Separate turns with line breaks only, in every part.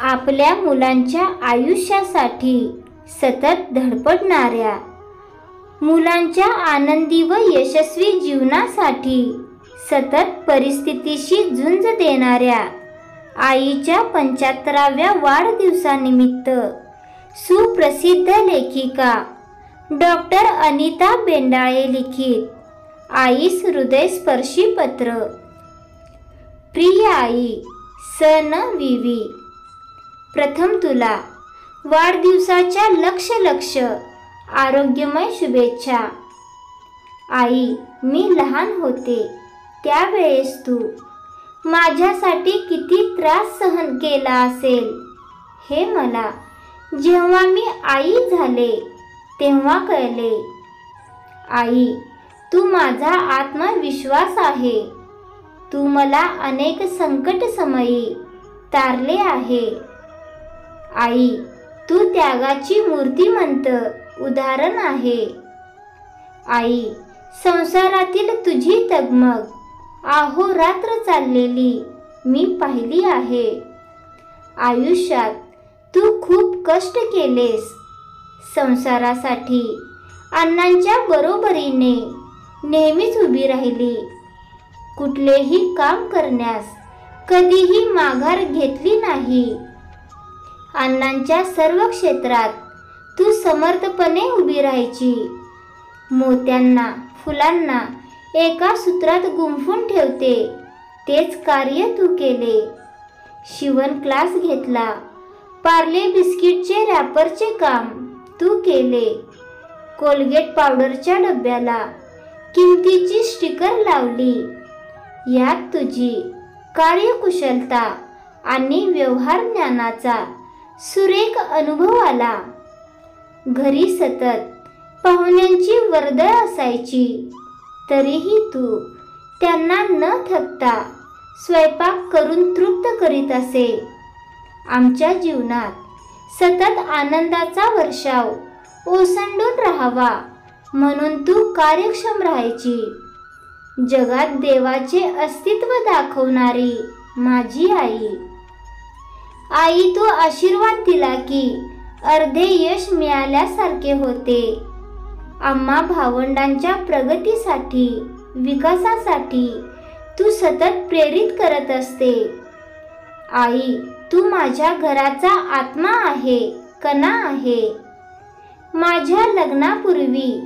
आपल्या मुलांच्या आयुष्यासाठी सतत धडपडणाऱ्या, मुलांच्या आनंदी व यशस्वी जीवनासाठी सतत परिस्थितीशी झुंज देणाऱ्या आईच्या 75व्या वाढदिवसानिमित्त सुप्रसिद्ध लेखिका डॉक्टर अनिता बेंडाळे लिखित आईस हृदयस्पर्शी पत्र. प्रिय आई, सन विवी. प्रथम तुला वाढदिवसाच्या लक्ष आरोग्यमय शुभेच्छा. आई, मी लहान होते त्यावेळेस तू माझ्यासाठी किती त्रास सहन केला असेल हे मला जेव्हा मी आई झाले तेव्हा कळले. आई, तू माझा आत्मविश्वास आहे. तू मला अनेक संकट समयी तारले आहे. आई, तू त्यागाची मूर्तिमंत उदाहरण आहे. आई, संसारातील तुझी तगमग अहोरात्र चाललेली मी पाहिली आहे. आयुष्यात तू खूप कष्ट केलेस. संसारासाठी अण्णांच्या बरोबरीने नेहमीच उभी राहिली. कुठलेही काम करण्यास कधीही माघार घेतली नाही. अण्णांच्या सर्व क्षेत्रात तू समर्थपणे उभी राहायची. मोत्यांना, फुलांना एका सूत्रात गुंफून ठेवते तेच कार्य तू केले. शिवण क्लास घेतला. पार्ले बिस्किटचे रॅपरचे काम तू केले. कोलगेट पावडरच्या डब्याला किमतीची स्टिकर लावली. यात तुझी कार्यकुशलता आणि व्यवहार ज्ञानाचा सुरेख अनुभव आला. घरी सतत पाहुण्यांची वर्दळ असायची तरीही तू त्यांना न थकता स्वयंपाक करून तृप्त करीत असे. आमच्या जीवनात सतत आनंदाचा वर्षाव ओसंडून राहावा म्हणून तू कार्यक्षम राहायची. जगात देवाचे अस्तित्व दाखवणारी माझी आई. आई, तू आशीर्वाद दिला की अर्धे यश मिळाल्यासारखे होते. आम्हा भावंडांच्या प्रगतीसाठी, विकासासाठी तू सतत प्रेरित करत असते. आई, तू माझ्या घराचा आत्मा आहे, कणा आहे. माझ्या लग्नापूर्वी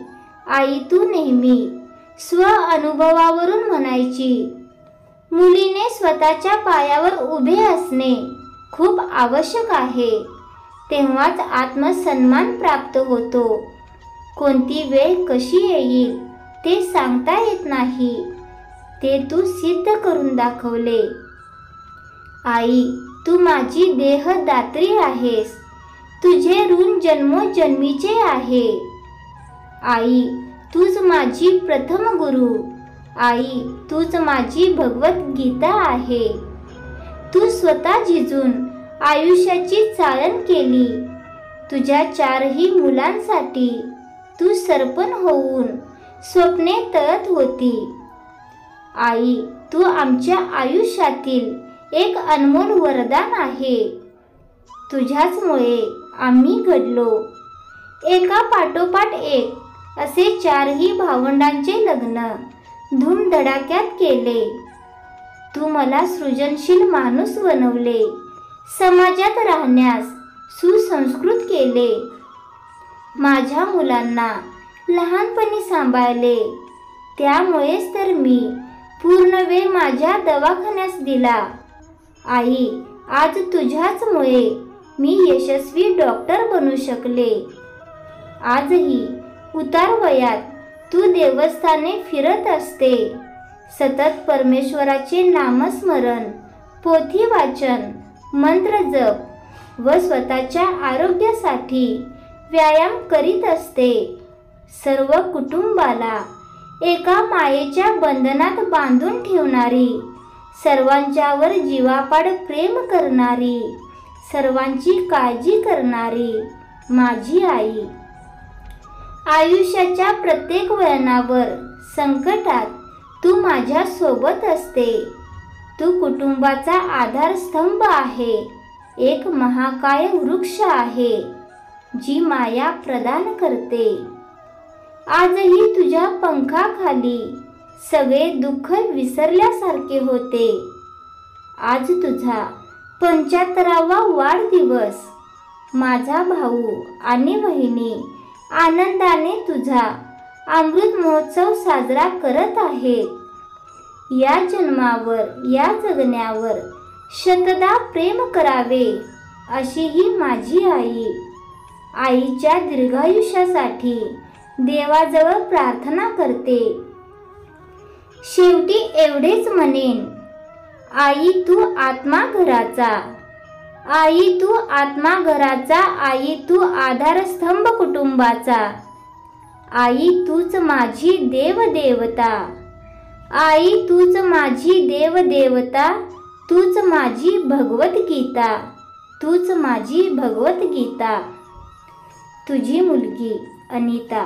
आई तू नेहमी स्व अनुभवावरून म्हणायची, मुलीने स्वतःच्या पायावर उभे असणे खूप आवश्यक आहे. तेव्हाच आत्मसन्मान प्राप्त होतो. कोणती वेळ कशी येईल ते सांगता येत नाही. ते तू सिद्ध करून दाखवले. आई, तू माझी देहदात्री आहेस. तुझे ऋण जन्मोजन्मीचे आहे. आई, तूच माझी प्रथम गुरु. आई, तूच माझी भगवद्गीता आहे. तू स्वतः झिजून आयुष्याची चाळण केली. तुझ्या 4ही मुलांसाठी तू सरपण होऊन स्वप्ने तळत होती. आई, तू आमच्या आयुष्यातील एक अनमोल वरदान आहे. तुझ्याचमुळे आम्ही घडलो. एका पाठोपाठ एक असे 4ही भावंडांचे लग्न धूमधडाक्यात केले. तू मला सृजनशील माणूस बनवले. समाजात राहण्यास सुसंस्कृत केले. माझ्या मुलांना लहानपणी सांभाळले. त्यामुळेच तर मी पूर्ण वेळ माझ्या दवाखान्यास दिला. आई, आज तुझ्याचमुळे मी यशस्वी डॉक्टर बनू शकले. आजही उतार वयात तू देवस्थाने फिरत असते. सतत परमेश्वराचे नामस्मरण, पोथी वाचन, मंत्र जप व स्वतःच्या आरोग्यासाठी व्यायाम करीत असते. सर्व कुटुंबाला एका मायेच्या बंधनात बांधून ठेवणारी, सर्वांच्यावर जीवापाड प्रेम करणारी, सर्वांची काळजी करणारी माझी आई. आयुष्याच्या प्रत्येक वळणावर, संकटात तू माझ्या सोबत असते. तू कुटुंबाचा आधारस्तंभ आहे, एक महाकाय वृक्ष आहे जी माया प्रदान करते। आजही तुझ्या पंखाखाली सगळे दुःख विसरल्यासारखे होते। आज तुझा 75वा वाढदिवस। माझा भाऊ आणि बहिणी आनंदाने तुझा अमृत महोत्सव साजरा करत आहेत। या जन्मावर या जगण्यावर शतदा प्रेम करावे अशी ही माझी आई। आईच्या दीर्घायुष्यासाठी देवाजवळ प्रार्थना करते। शेवटी एवढेच म्हणेन, आई तू आत्मा घराचा, आई तू आत्मा घराचा, आई तू आधारस्तंभ कुटुंबाचा, आई तूच माझी देवदेवता, आई तूच माझी देवदेवता, तूच माझी भगवद्गीता, तूच माझी भगवद्गीता। तुझी मुलगी अनिता।